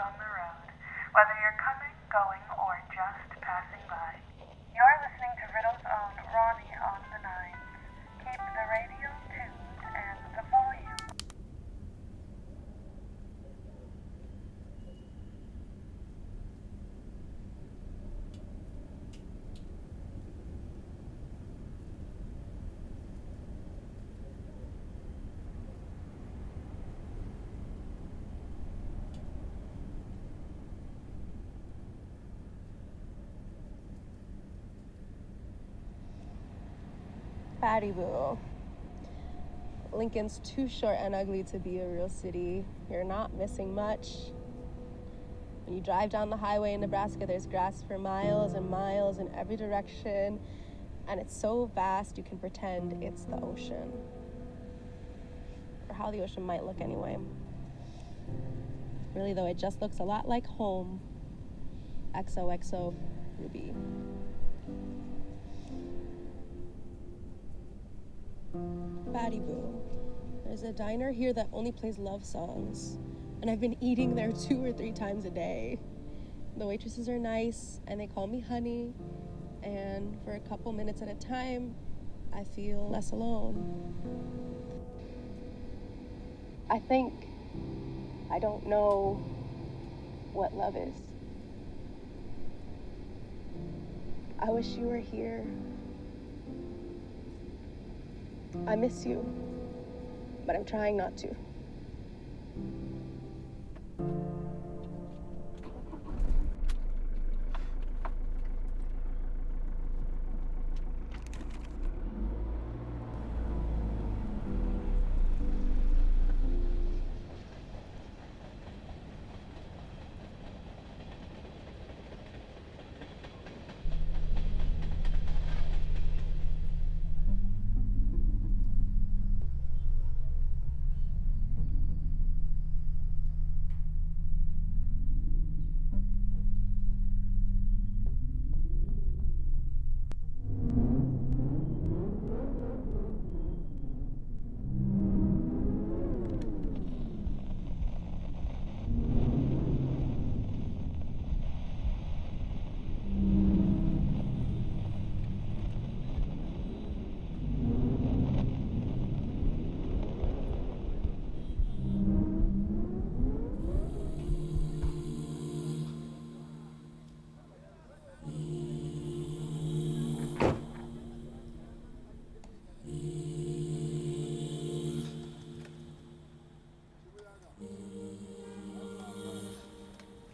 on the road, whether you're coming, going, or just passing by. You're listening to Riddle's own Ronnie on the Nines. Keep the radio tuned and the volume. Batty Boo. Lincoln's too short and ugly to be a real city. You're not missing much. When you drive down the highway in Nebraska, there's grass for miles and miles in every direction, and it's so vast you can pretend it's the ocean. Or how the ocean might look anyway. Really though, it just looks a lot like home. XOXO Ruby. Batty Boo. There's a diner here that only plays love songs, and I've been eating there 2 or 3 times a day. The waitresses are nice, and they call me honey, and for a couple minutes at a time, I feel less alone. I think I don't know what love is. I wish you were here. I miss you, but I'm trying not to.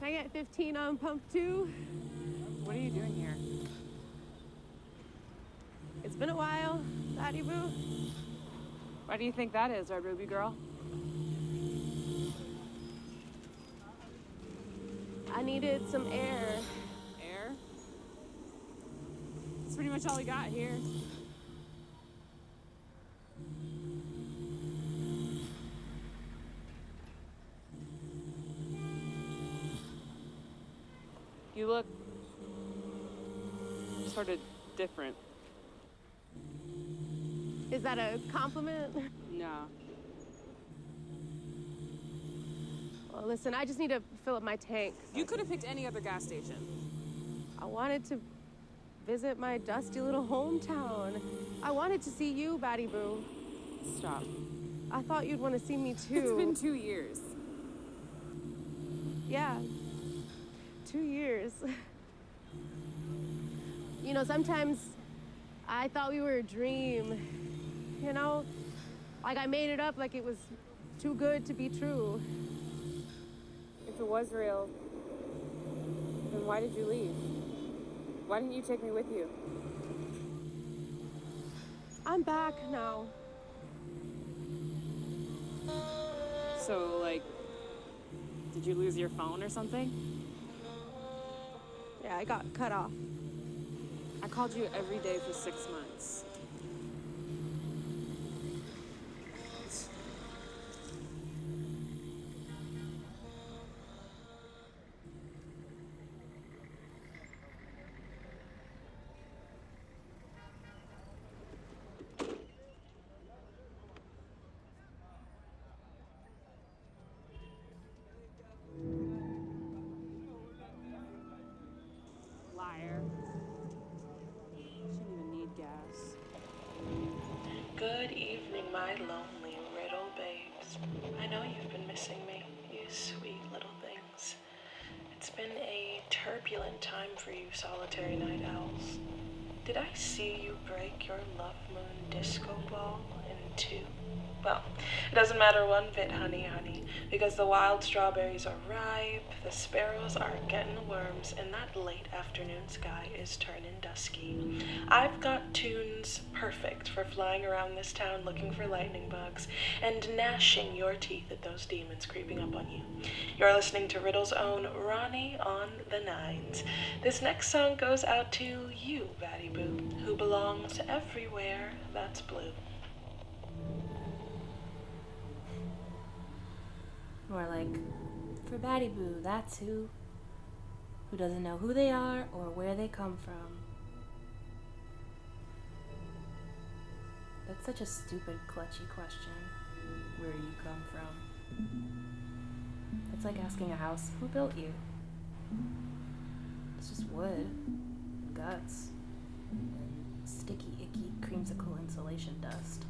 Can I get 15 on pump 2? What are you doing here? It's been a while, Batty Boo. Why do you think that is, our Ruby girl? I needed some air. Air? That's pretty much all we got here. You look sort of different. Is that a compliment? No. Well, listen, I just need to fill up my tank. You could have picked any other gas station. I wanted to visit my dusty little hometown. I wanted to see you, Batty Boo. Stop. I thought you'd want to see me too. It's been 2 years. Yeah. 2 years. You know, sometimes I thought we were a dream. You know, like I made it up like it was too good to be true. If it was real, then why did you leave? Why didn't you take me with you? I'm back now. So, like, did you lose your phone or something? Yeah, I got cut off. I called you every day for 6 months. my lonely Riddle babes. I know you've been missing me, you sweet little things. It's been a turbulent time for you solitary night owls. Did I see you break your love moon disco ball in two? Well, it doesn't matter one bit, honey, because the wild strawberries are ripe, the sparrows are getting worms, and that late afternoon sky is turning dusky. I've got tunes perfect for flying around this town looking for lightning bugs and gnashing your teeth at those demons creeping up on you. You're listening to Riddle's own Ronnie on the Nines. This next song goes out to you, Batty Boo, who belongs everywhere that's blue. Or like, for Batty Boo, that's who doesn't know who they are or where they come from. That's such a stupid, clutchy question. Where do you come from? It's like asking a house, who built you? It's just wood, guts, and sticky, icky creamsicle insulation dust,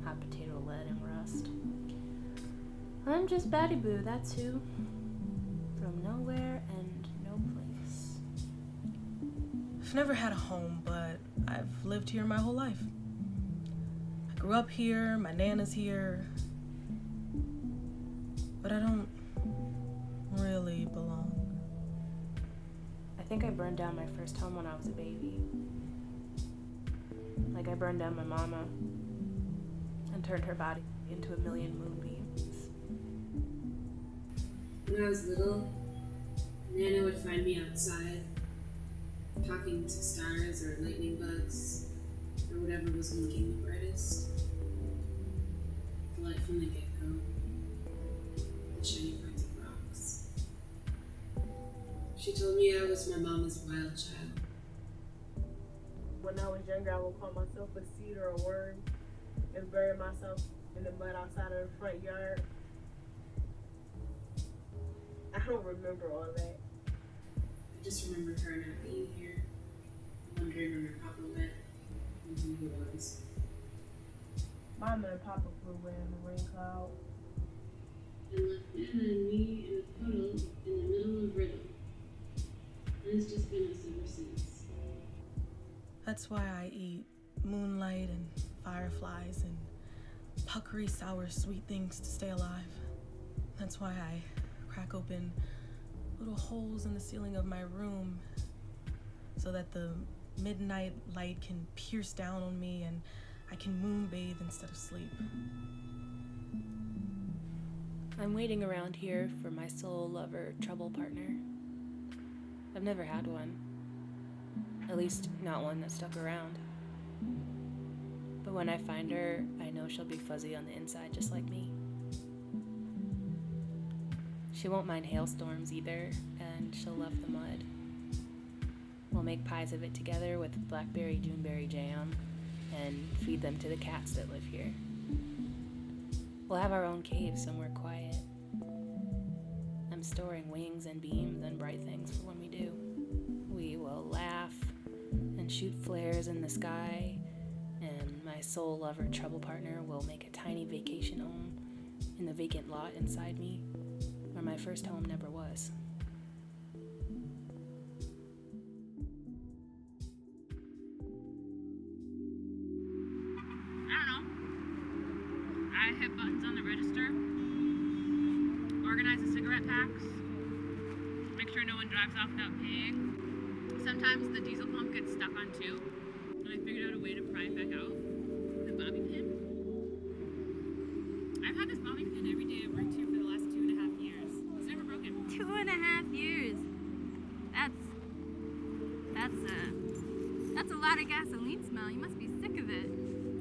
hot potato lead and rust. I'm just Batty Boo, that's who. From nowhere and no place. I've never had a home, but I've lived here my whole life. I grew up here, my nana's here, but I don't really belong. I think I burned down my first home when I was a baby. Like I burned down my mama and turned her body into a million moonbeams. When I was little, Nana would find me outside, talking to stars or lightning bugs, or whatever was blinking the brightest. The light from the get-go, the shiny points of rocks. She told me I was my mama's wild child. When I was younger, I would call myself a seed or a worm and bury myself in the mud outside of the front yard. I don't remember all that. I just remember her not being here, wondering when her papa went and who he was. Mama and Papa flew away in the rain cloud. And left Nana and me in a puddle in the middle of Riddle. And it's just been us ever since. That's why I eat moonlight and fireflies and puckery, sour, sweet things to stay alive. That's why I crack open little holes in the ceiling of my room so that the midnight light can pierce down on me and I can moonbathe instead of sleep. I'm waiting around here for my soul lover trouble partner. I've never had one. At least not one that stuck around. But when I find her, I know she'll be fuzzy on the inside just like me. She won't mind hailstorms either, and she'll love the mud. We'll make pies of it together with blackberry juneberry jam and feed them to the cats that live here. We'll have our own cave somewhere quiet. I'm storing wings and beams and bright things for when we do. We will laugh and shoot flares in the sky, and my soul lover trouble partner will make a tiny vacation home in the vacant lot inside me, where my first home never was. I don't know. I hit buttons on the register, organize the cigarette packs, make sure no one drives off without paying. Sometimes the diesel pump gets stuck on two, and I figured out a way to pry it back out with a bobby pin. I've had this bobby pin every day I've worked here for the last 2.5 years. It's never broken. 2.5 years. That's a lot of gasoline smell. You must be sick of it.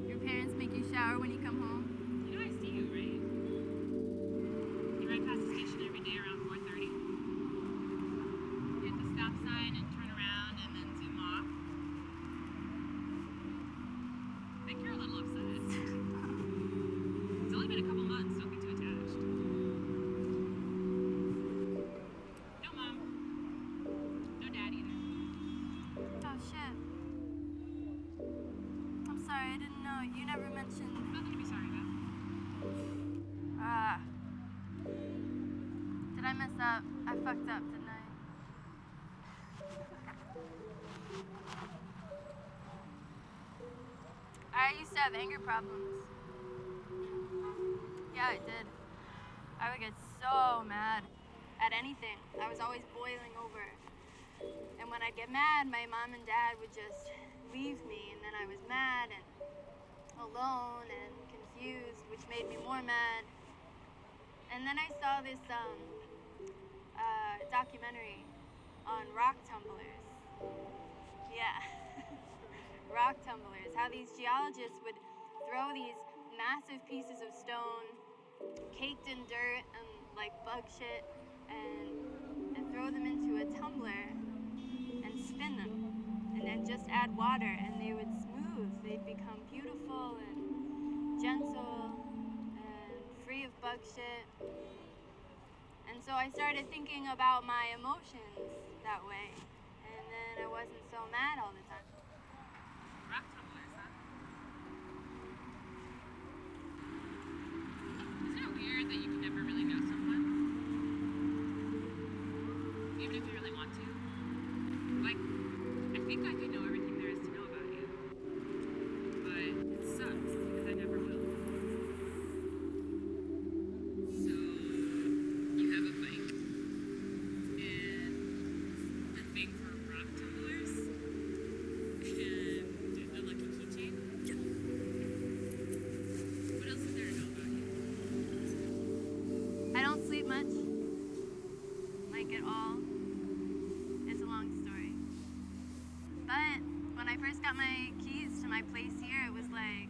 Your parents make you shower when you come home. You know I see you, right? You ride past the station every day around 4:30. You hit the stop sign and turn around and then zoom off. I think you're a little obsessed. It's only been a couple months, don't get too attached. No mom. No dad either. Oh shit. I'm sorry, I didn't know. You never mentioned. Nothing I mess up? I fucked up, didn't I? I used to have anger problems. Yeah, I did. I would get so mad at anything. I was always boiling over. And when I'd get mad, my mom and dad would just leave me, and then I was mad and alone and confused, which made me more mad. And then I saw this documentary on rock tumblers. Yeah, rock tumblers. How these geologists would throw these massive pieces of stone caked in dirt and like bug shit and throw them into a tumbler and spin them and then just add water and they would smooth. They'd become beautiful and gentle and free of bug shit. And so I started thinking about my emotions that way, and then I wasn't so mad all the time. Rock tumblers, huh? Isn't it weird that you can never really know someone? Even if you really want to? Like, I think I could know everything there is to know about you. But it sucks because I never will. So, you have a bike and a thing for rock tumblers and a lucky keychain. What else is there to know about you? I don't sleep much, like at all. It's a long story. But when I first got my keys to my place here, it was like,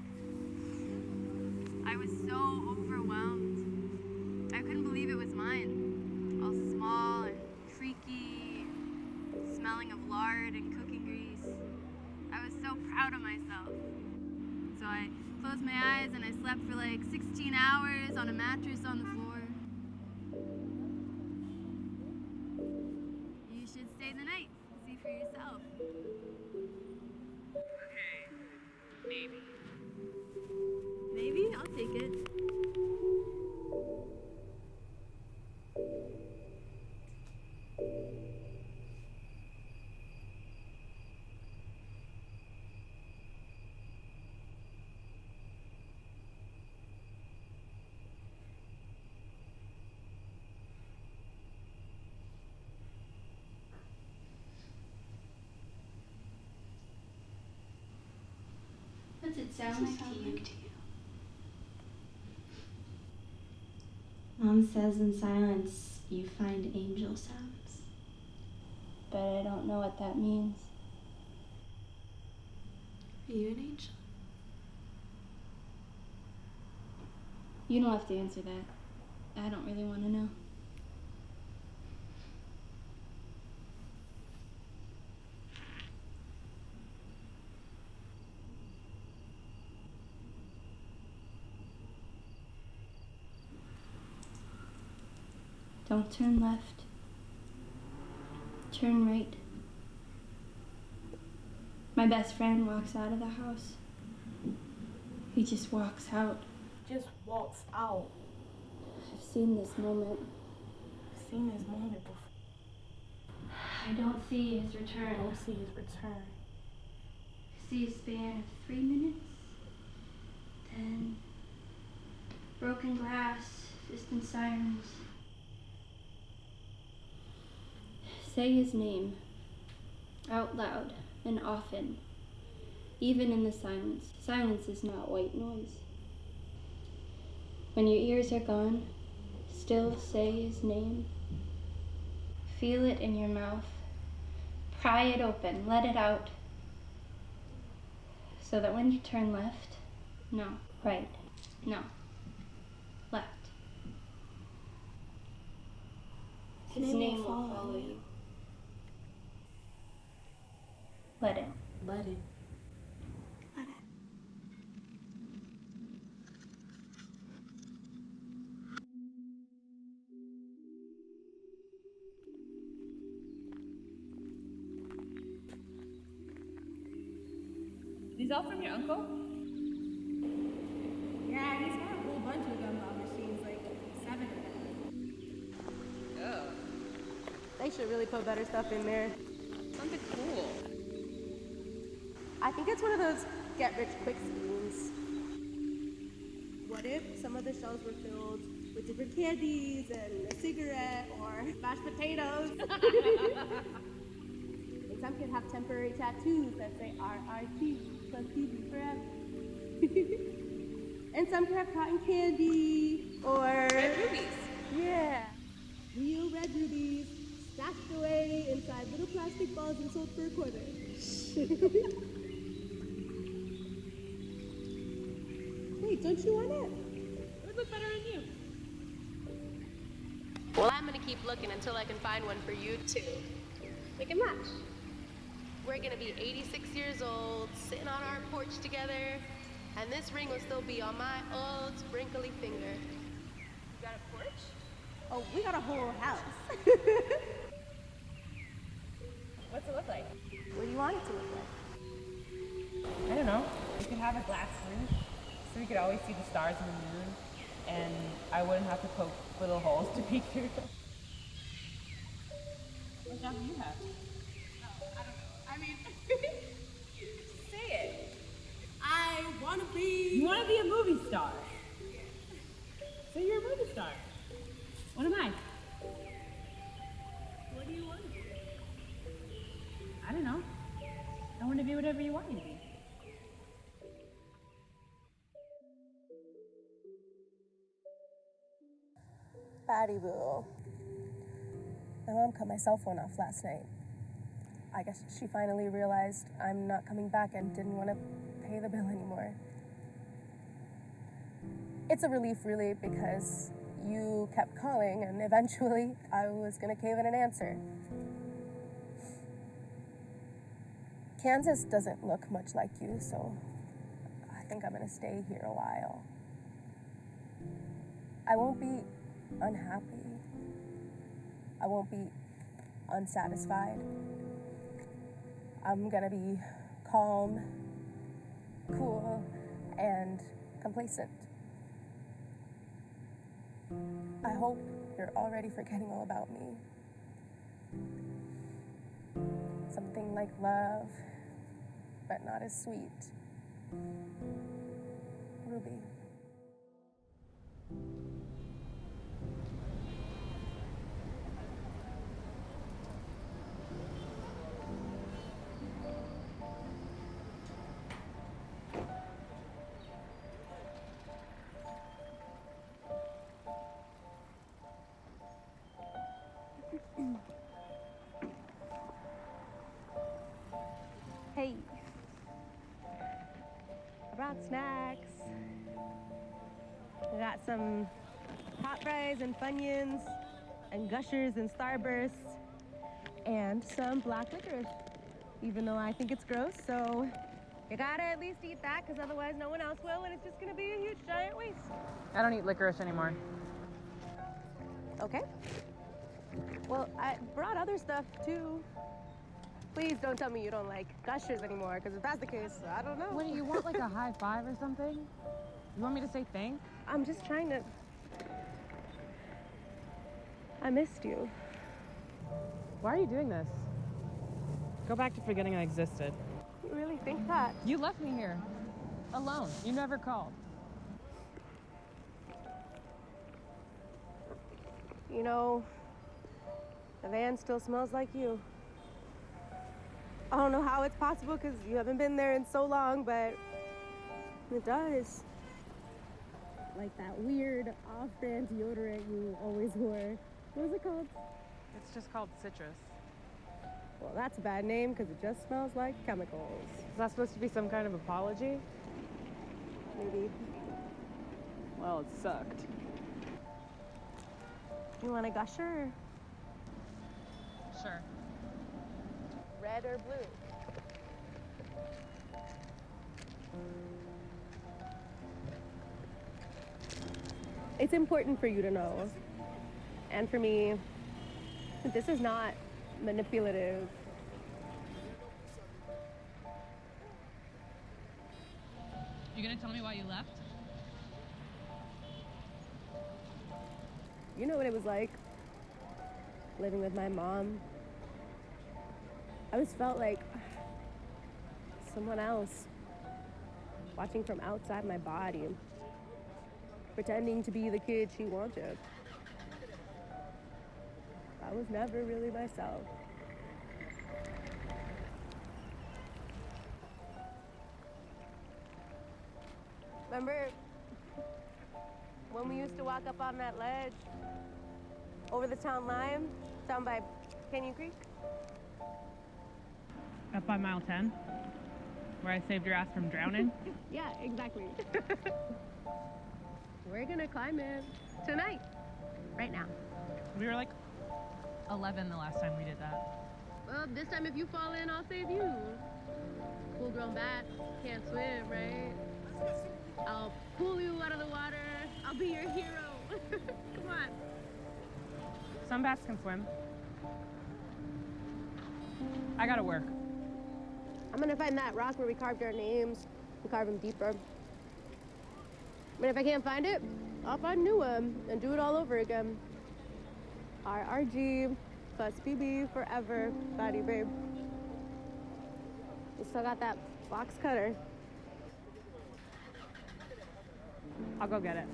I was so overwhelmed. I couldn't believe it was mine. All small and creaky, smelling of lard and cooking grease. I was so proud of myself. So I closed my eyes and I slept for like 16 hours on a mattress on the floor. You should stay the night. See for yourself. Okay, maybe. Maybe? I'll take it. What's it sound like to you? Mom says in silence you find angel sounds. But I don't know what that means. Are you an angel? You don't have to answer that. I don't really want to know. Don't turn left. Turn right. My best friend walks out of the house. He just walks out. Just walks out. I've seen this moment. I've seen this moment before. I don't see his return. I don't see his return. I see a span of 3 minutes. Then broken glass, distant sirens. Say his name out loud and often, even in the silence. Silence is not white noise. When your ears are gone, still say his name. Feel it in your mouth. Pry it open, let it out. So that when you turn left, no, right, no, left. His name will follow you. Let it. Let it. Let it. These all from your uncle? Yeah, he's got a whole bunch of gumball machines, like 7 of them. Oh. They should really put better stuff in there. Something cool. I think it's one of those get-rich-quick schemes. What if some of the shelves were filled with different candies and a cigarette or mashed potatoes? And some could have temporary tattoos that say RRT plus TV forever. And some could have cotton candy or... Red rubies. Yeah. Real red rubies stashed away inside little plastic balls and sold for a quarter. Wait, don't you want it? It would look better on you. Well, I'm gonna keep looking until I can find one for you too. We can match. We're gonna be 86 years old, sitting on our porch together, and this ring will still be on my old sprinkly finger. You got a porch? Oh, we got a whole house. What's it look like? What do you want it to look like? I don't know. We could have a glass roof so we could always see the stars and the moon, and I wouldn't have to poke little holes to peek through. What job do you have? Oh, I don't know. I mean, say it. I wanna be... You want to be a movie star? So you're a movie star. What am I? What do you want to be? I don't know. I want to be whatever you want me to be. Batty Boo. My mom cut my cell phone off last night. I guess she finally realized I'm not coming back and didn't want to pay the bill anymore. It's a relief, really, because you kept calling and eventually I was gonna cave in and answer. Kansas doesn't look much like you, so I think I'm gonna stay here a while. I won't be unhappy. I won't be unsatisfied. I'm gonna be calm, cool, and complacent. I hope you're already forgetting all about me. Something like love, but not as sweet. Ruby. Hey, I brought snacks. I got some hot fries and Funyuns and Gushers and Starbursts and some black licorice, even though I think it's gross, so you gotta at least eat that because otherwise no one else will and it's just gonna be a huge giant waste. I don't eat licorice anymore. Okay. Well, I brought other stuff too. Please don't tell me you don't like Gushers anymore, because if that's the case, I don't know. What do you want, like a high five or something? You want me to say thanks? I'm just trying to... I missed you. Why are you doing this? Go back to forgetting I existed. You really think that? You left me here. Alone. You never called. You know, the van still smells like you. I don't know how it's possible because you haven't been there in so long, but it does. Like that weird off-brand deodorant you always wore. What was it called? It's just called citrus. Well, that's a bad name because it just smells like chemicals. Is that supposed to be some kind of apology? Maybe. Well, it sucked. You want a Gusher? Sure. Red or blue? It's important for you to know, and for me, that this is not manipulative. You gonna tell me why you left? You know what it was like. living with my mom, I always felt like someone else, watching from outside my body, pretending to be the kid she wanted. I was never really myself. Remember when we used to walk up on that ledge over the town line down by Canyon Creek? Up by mile 10, where I saved your ass from drowning. Yeah, exactly. We're gonna climb it tonight, right now. We were like 11 the last time we did that. Well, this time if you fall in, I'll save you. Full-grown bat, can't swim, right? I'll pull you out of the water. I'll be your hero. Come on. Some bats can swim. I gotta work. I'm gonna find that rock where we carved our names and carve them deeper. And if I can't find it, I'll find a new one and do it all over again. RRG plus BB forever, Batty babe. We still got that box cutter. I'll go get it.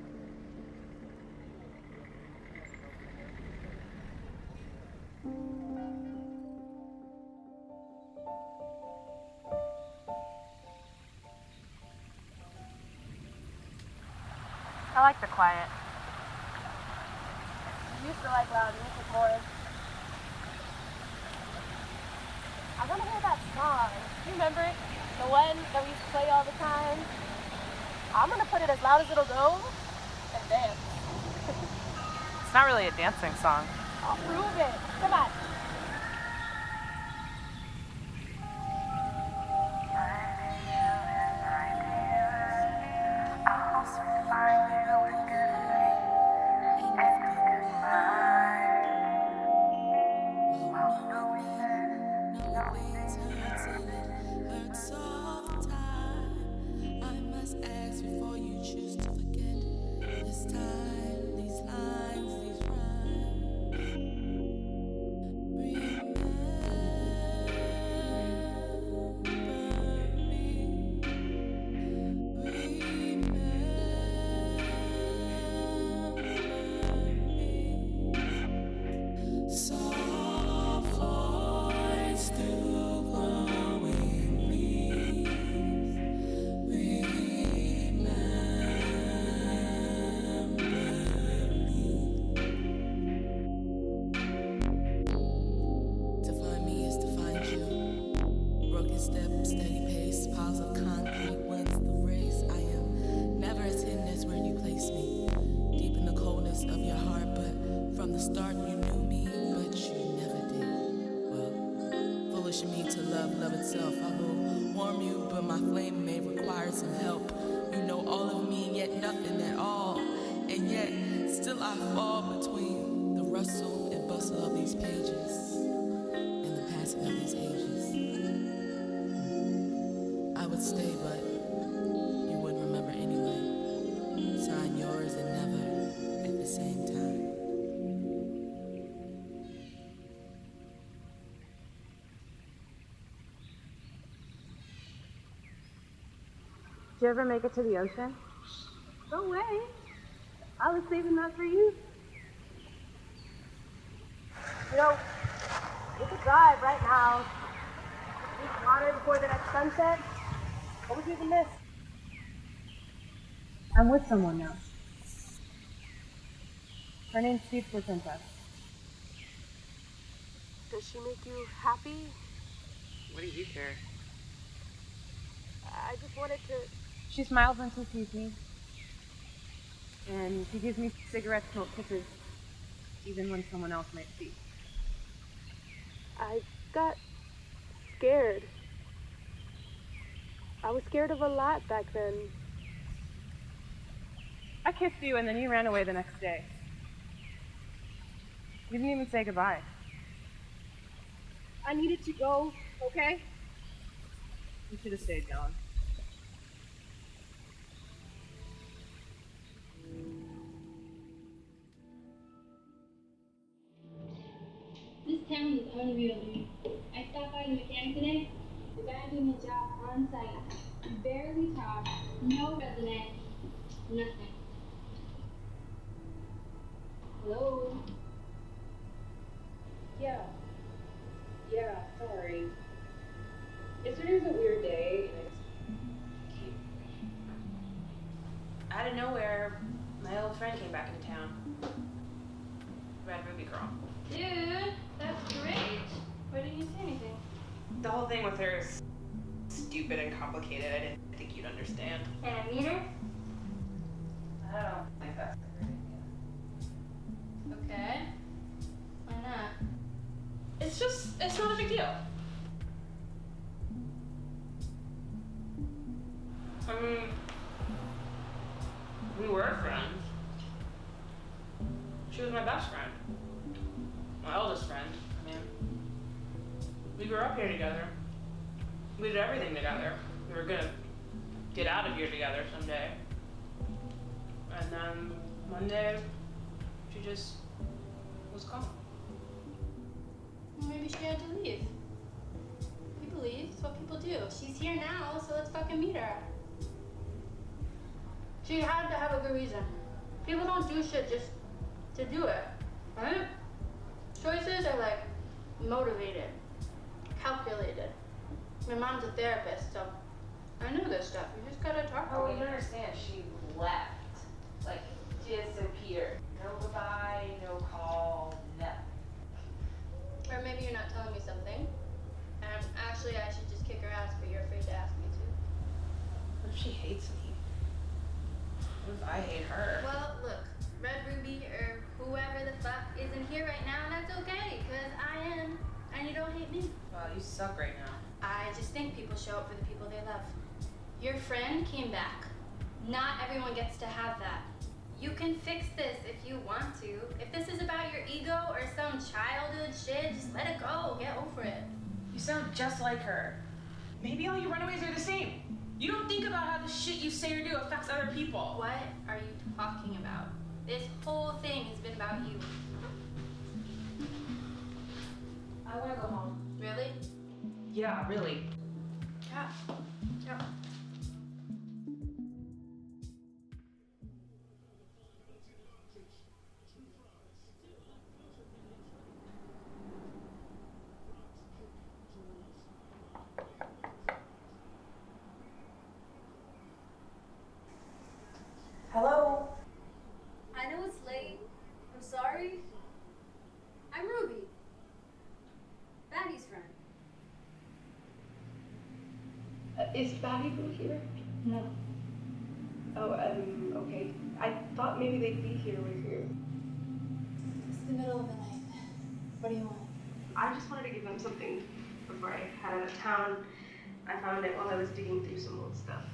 I like the quiet. I used to like loud music more. I want to hear that song. Do you remember it? The one that we used to play all the time? I'm going to put it as loud as it'll go and dance. It's not really a dancing song. I'll prove it. Come on. Did you ever make it to the ocean? No way. I was saving that for you. You know, we could drive right now. Eat water before the next sunset. What would you even miss? I'm with someone now. Her name's Speedster Princess. Does she make you happy? What do you care? I just wanted to... She smiles when she sees me. And she gives me cigarette smoke kisses, even when someone else might see. I got scared. I was scared of a lot back then. I kissed you and then you ran away the next day. You didn't even say goodbye. I needed to go, okay? You should have stayed gone. town is unreal to me. I stopped by the mechanic today. The guy gave me a job on site. Barely talk, no resume, nothing. Hello? Yeah, sorry. Yesterday's a weird day, and Out of nowhere, my old friend came back into town. Red Ruby girl. Dude, that's great. Why didn't you say anything? The whole thing with her is stupid and complicated. I didn't think you'd understand. Can I meet her? I don't think that's a great idea. Okay. Why not? It's not a big deal. I mean, we were friends. She was my best friend. My oldest friend. I mean, we grew up here together. We did everything together. We were gonna get out of here together someday. And then one day, she just was gone. Well, maybe she had to leave. People leave. It's what people do. She's here now, so let's fucking meet her. She had to have a good reason. People don't do shit just to do it, right? Choices are like motivated, calculated. My mom's a therapist, so I know this stuff. You just gotta talk to Oh, her. you don't understand. She left. Like, disappeared. No goodbye, no call, nothing. Or maybe you're not telling me something. And actually, I should just kick her ass, but you're afraid to ask me to. What if she hates me? What if I hate her? Well, look, Red Ruby or whoever the fuck isn't here right now, and that's okay, because I am, and you don't hate me. Wow, you suck right now. I just think people show up for the people they love. Your friend came back. Not everyone gets to have that. You can fix this if you want to. If this is about your ego or some childhood shit, just let it go. Get over it. You sound just like her. Maybe all you runaways are the same. You don't think about how the shit you say or do affects other people. What are you talking about? This whole thing has been about you. I want to go home. Really? Yeah, really. Yeah. Yeah. Hello? I know it's late. I'm sorry. I'm Ruby. Batty's friend. Is Batty Boo here? No. Oh, okay. I thought maybe they'd be here. We're here. It's the middle of the night. What do you want? I just wanted to give them something before I head out of town. I found it while I was digging through some old stuff.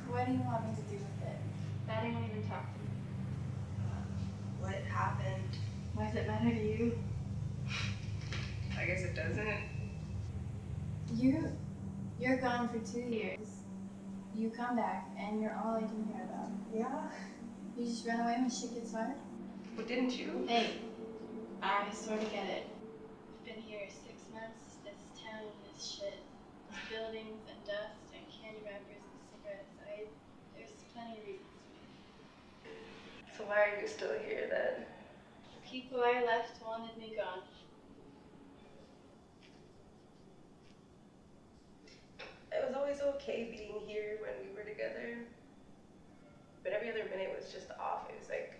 What do you want me to do with it? Batty won't even talk to me. What happened? Why does it matter to you? I guess it doesn't. You're gone for 2 years. You come back and you're all I can hear about. Yeah? You just run away when shit gets hard? But didn't you? Hey, I sort of get it. I've been here 6 months. This town is shit. There's buildings and dust and candy wrappers and cigarettes. There's plenty of reasons to be. So why are you still here then? The people I left wanted me gone. It was always okay being here when we were together. But every other minute was just off. It was like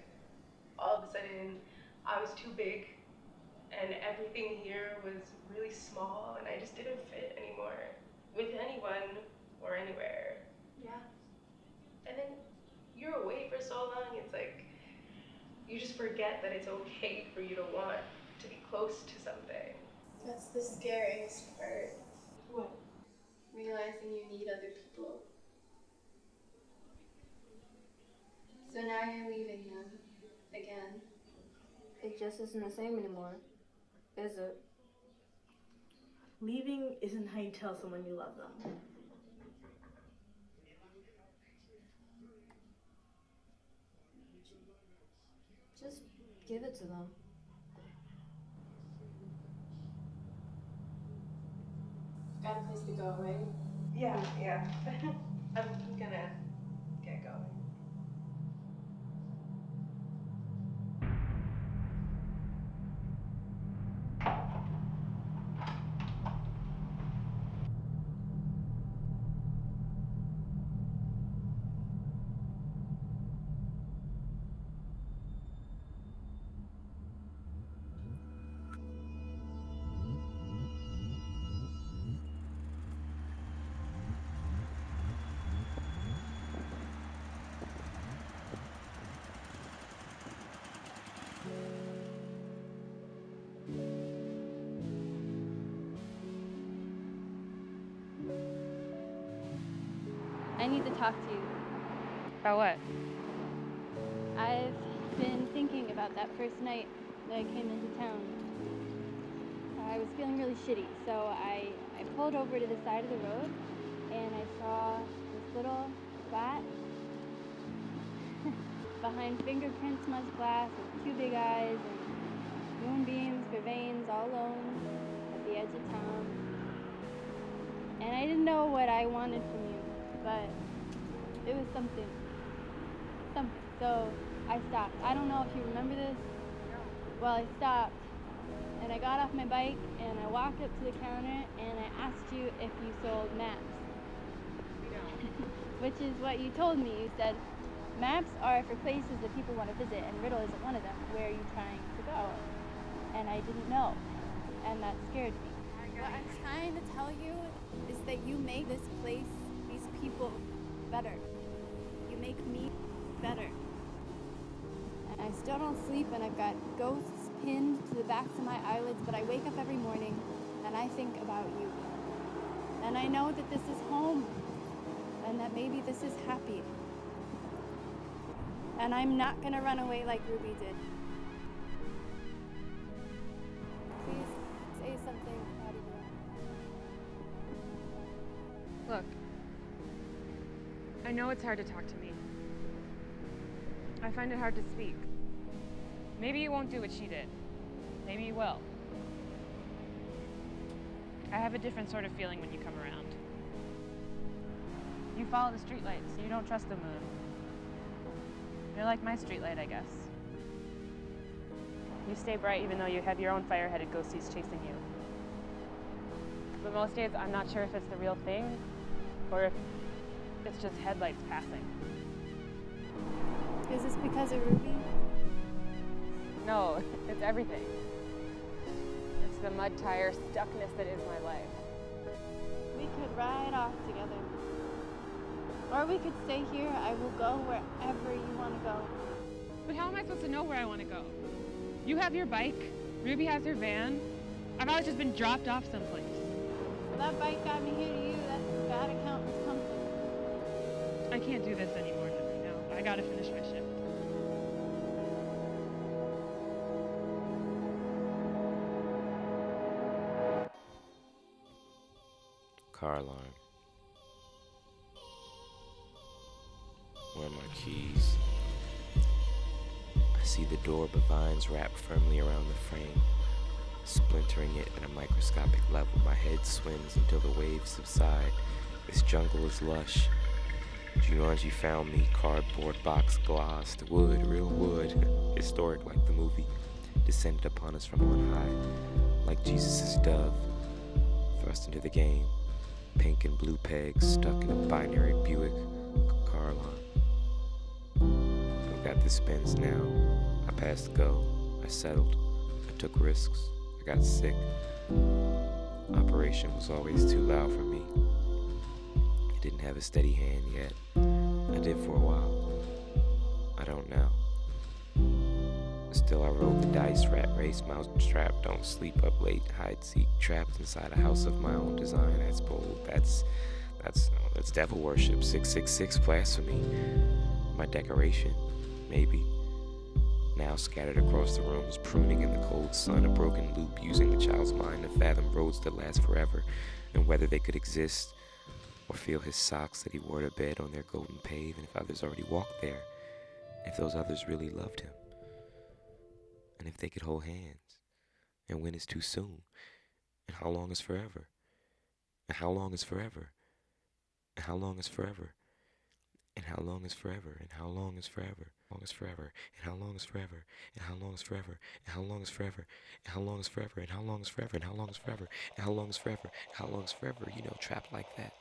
all of a sudden I was too big and everything here was really small and I just didn't fit anymore with anyone or anywhere. Yeah. And then you're away for so long, it's like you just forget that it's okay for you to want to be close to something. That's the scariest part. What? Realizing you need other people. So now you're leaving them. Again. It just isn't the same anymore, is it? Leaving isn't how you tell someone you love them. Just give it to them. got a place to go, right? Yeah. I'm gonna get going. I need to talk to you. About what? I've been thinking about that first night that I came into town. I was feeling really shitty, so I pulled over to the side of the road and I saw this little flat behind fingerprint smudged glass with two big eyes and moonbeams for veins all alone at the edge of town. And I didn't know what I wanted from you, but it was something. So I stopped. I don't know if you remember this. Well, I stopped and I got off my bike and I walked up to the counter and I asked you if you sold maps. Which is what you told me. You said maps are for places that people want to visit and Riddle isn't one of them. Where are you trying to go? And I didn't know, and that scared me. What I'm trying to tell you is that you make this place, these people, better. You make me better. And I still don't sleep and I've got ghosts pinned to the backs of my eyelids, but I wake up every morning and I think about you. And I know that this is home and that maybe this is happy. And I'm not gonna run away like Ruby did. Please say something, Batty Boo. Look, I know it's hard to talk to me. I find it hard to speak. Maybe you won't do what she did. Maybe you will. I have a different sort of feeling when you come around. You follow the streetlights. You don't trust the moon. You're like my streetlight, I guess. You stay bright even though you have your own fire-headed ghosties chasing you. But most days, I'm not sure if it's the real thing or if it's just headlights passing. Is this because of Ruby? No, it's everything. It's the mud tire stuckness that is my life. We could ride off together. Or we could stay here. I will go wherever you want to go. But how am I supposed to know where I want to go? You have your bike. Ruby has her van. I've always just been dropped off someplace. Well, that bike got me here to you. That's gotta count as something. I can't do this anymore, Henry. No, I gotta finish my shift. Car alarm. Where are my keys? I see the door, but vines wrap firmly around the frame, splintering it at a microscopic level. My head swims until the waves subside. This jungle is lush. Jumanji found me, cardboard box glossed, wood, real wood, historic like the movie, descended upon us from on high, like Jesus' dove, thrust into the game, pink and blue pegs stuck in a binary Buick car alarm. I've got the spins now. I passed go. I settled. I took risks. I got sick. Operation was always too loud for me. I didn't have a steady hand yet. I did for a while. I don't now. Still I rolled the dice, rat race, mouse trap, don't sleep up late, hide, seek, trapped inside a house of my own design. That's bold. That's devil worship. 666 blasphemy. My decoration, maybe. Now scattered across the rooms, pruning in the cold sun, a broken loop, using the child's mind to fathom roads that last forever, and whether they could exist, or feel his socks that he wore to bed on their golden pave, and if others already walked there, if those others really loved him, and if they could hold hands, and when is too soon, and how long is forever, And how long is forever? And how long is forever? And how long is forever? And how long is forever? Long is forever. And how long is forever? And how long is forever? And how long is forever? And how long is forever? And how long is forever? And how long is forever? And how long is forever? And how long is forever? You know, trapped like that.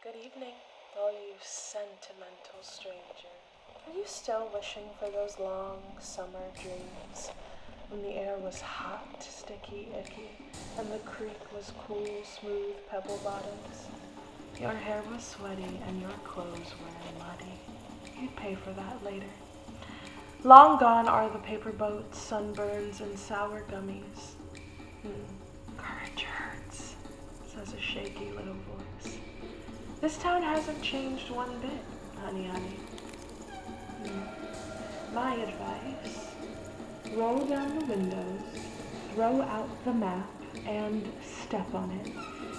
Good evening, all you sentimental stranger. Are you still wishing for those long summer dreams when the air was hot, sticky, icky, and the creek was cool, smooth pebble bottoms? Your hair was sweaty and your clothes were muddy. You'd pay for that later. Long gone are the paper boats, sunburns, and sour gummies. Courage hurts, says a shaky little voice. This town hasn't changed one bit, honey. My advice, roll down the windows, throw out the map, and step on it.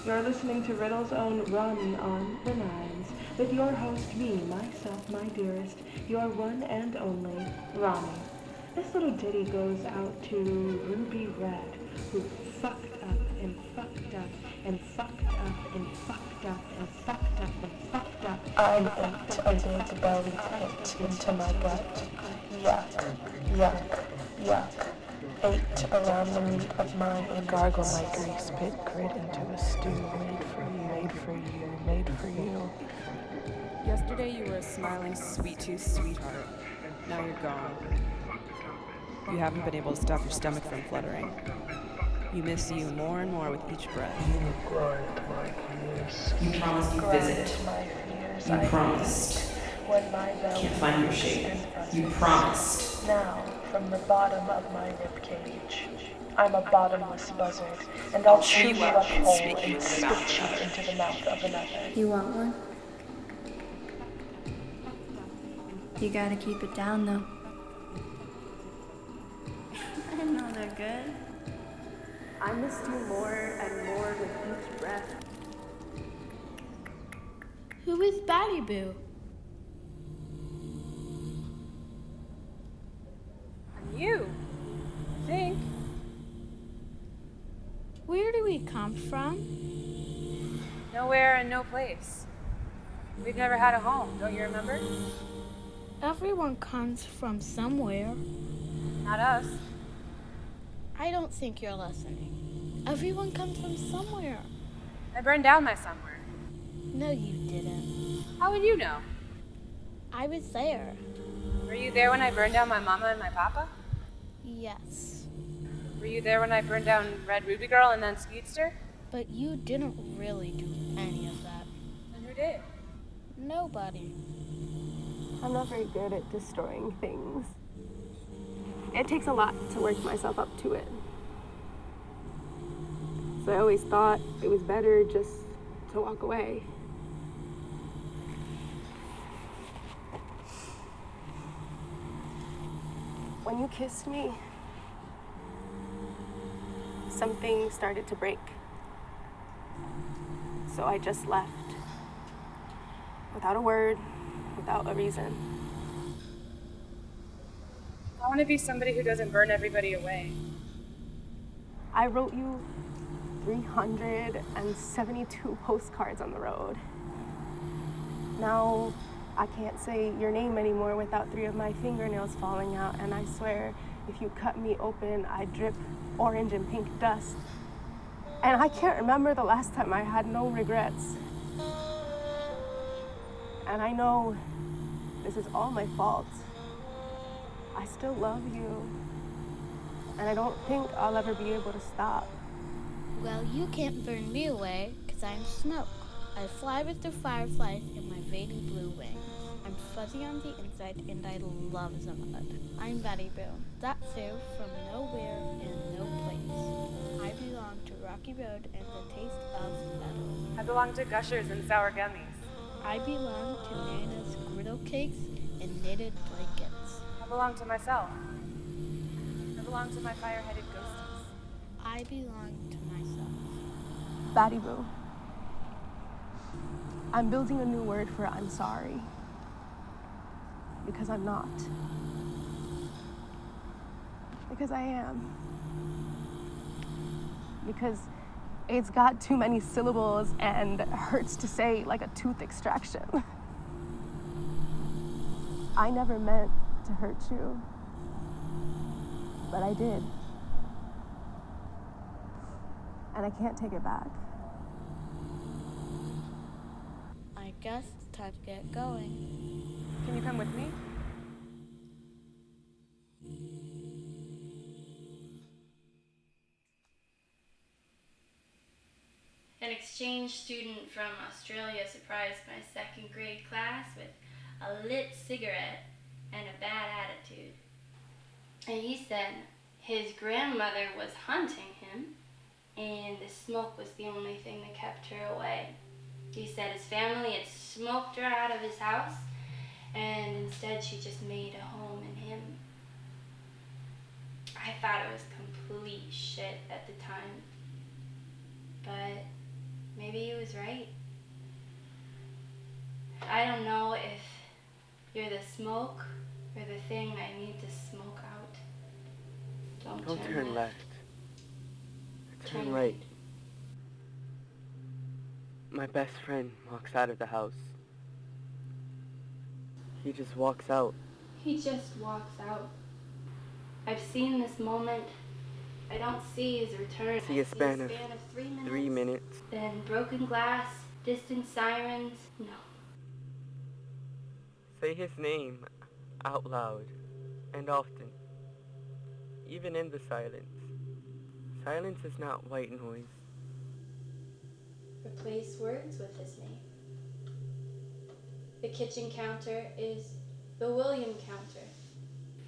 You're listening to Riddle's own Run on the Nines with your host, me, myself, my dearest, your one and only, Ronnie. This little ditty goes out to Ruby Red, who fucked up and fucked up and fucked up and fucked up and fucked up and fucked up. I ate a big belly pit into my gut. Yuck, yuck, yuck. Ate around the meat of mine and gargle my grease pit grit into a stew made for you, made for you, made for you. Yesterday you were a smiling, sweet-tooth sweetheart. Now you're gone. You haven't been able to stop your stomach from fluttering. You miss you more and more with each breath. You promised you'd visit. You promised. Can't find your shape. You promised. Now, from the bottom of my ribcage, I'm a bottomless buzzard, and I'll chew you up whole and spit you into the mouth of another. You want one? You gotta keep it down, though. I know they're good. I missed you more and more with each breath. Who is Batty Boo? You, I think. Where do we come from? Nowhere and no place. We've never had a home, don't you remember? Everyone comes from somewhere. Not us. I don't think you're listening. Everyone comes from somewhere. I burned down my somewhere. No, you didn't. How would you know? I was there. Were you there when I burned down my mama and my papa? Yes. Were you there when I burned down Red Ruby Girl and then Speedster? But you didn't really do any of that. And who did? Nobody. I'm not very good at destroying things. It takes a lot to work myself up to it. So I always thought it was better just to walk away. When you kissed me, something started to break. So I just left. Without a word, without a reason. I want to be somebody who doesn't burn everybody away. I wrote you 372 postcards on the road. Now, I can't say your name anymore without 3 of my fingernails falling out, and I swear, if you cut me open, I'd drip orange and pink dust. And I can't remember the last time I had no regrets. And I know this is all my fault. I still love you. And I don't think I'll ever be able to stop. Well, you can't burn me away, 'cause I'm smoke. I fly with the fireflies in my Batty Boo wings. I'm fuzzy on the inside and I love the mud. I'm Batty Boo. That's who, from nowhere and no place. I belong to Rocky Road and the taste of metal. I belong to Gushers and sour gummies. I belong to Nana's griddle cakes and knitted blankets. I belong to myself. I belong to my fire-headed ghosties. I belong to myself. Batty Boo. I'm building a new word for I'm sorry. Because I'm not. Because I am. Because It's got too many syllables and hurts to say like a tooth extraction. I never meant to hurt you, but I did. And I can't take it back. I guess it's time to get going. Can you come with me? An exchange student from Australia surprised my second grade class with a lit cigarette and a bad attitude. And he said his grandmother was hunting him and the smoke was the only thing that kept her away. He said his family had smoked her out of his house and instead she just made a home in him. I thought it was complete shit at the time, but maybe he was right. I don't know if you're the smoke or the thing I need to smoke out. Don't turn left. Turn right. right. My best friend walks out of the house. He just walks out. He just walks out. I've seen this moment. I don't see his return. See a span of 3 minutes. Then broken glass, distant sirens. No. Say his name out loud and often, even in the silence. Silence is not white noise. Replace words with his name. The kitchen counter is the William counter.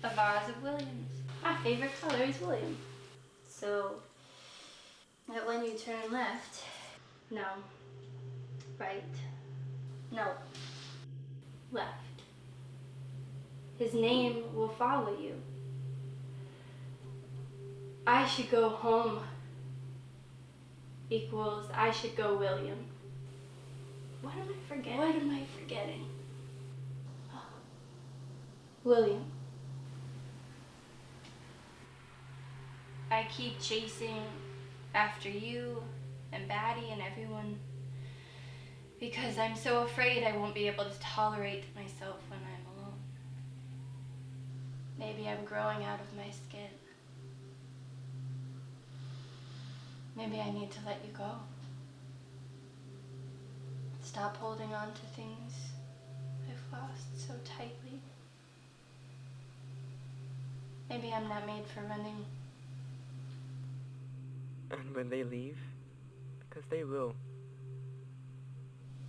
A vase of Williams. My favorite color is William. So that when you turn left, no, right, no, left, his name will follow you. I should go home equals I should go William. What am I forgetting? What am I forgetting? William. I keep chasing after you and Batty and everyone because I'm so afraid I won't be able to tolerate myself when I'm alone. Maybe I'm growing out of my skin. Maybe I need to let you go. Stop holding on to things I've lost so tightly. Maybe I'm not made for running. And when they leave, because they will,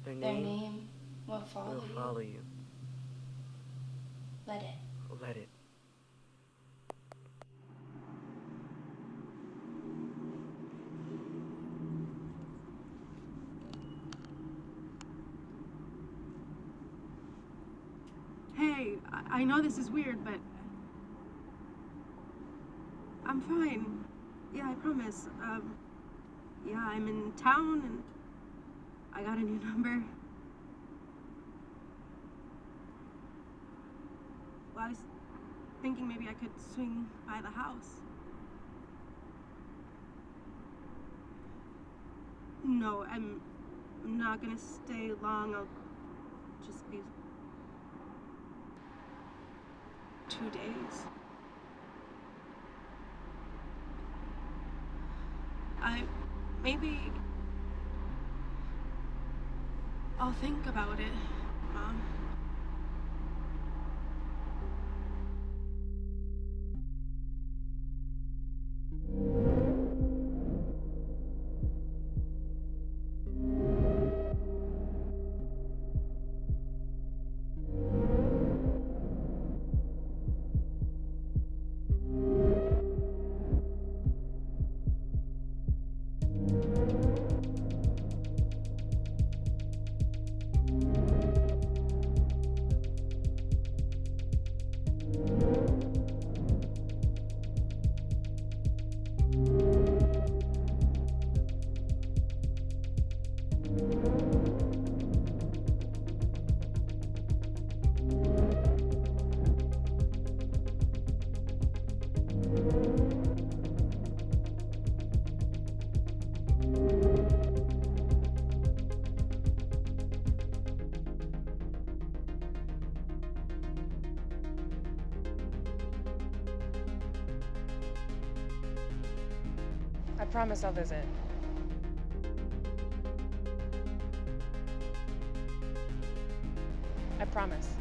their name will follow you. Let it. Let it. Hey, I know this is weird, but I'm fine. Yeah, I promise. Yeah, I'm in town and I got a new number. Well, I was thinking maybe I could swing by the house. No, I'm not gonna stay long. I'll just be 2 days. Maybe I'll think about it, Mom. I promise I'll visit. I promise.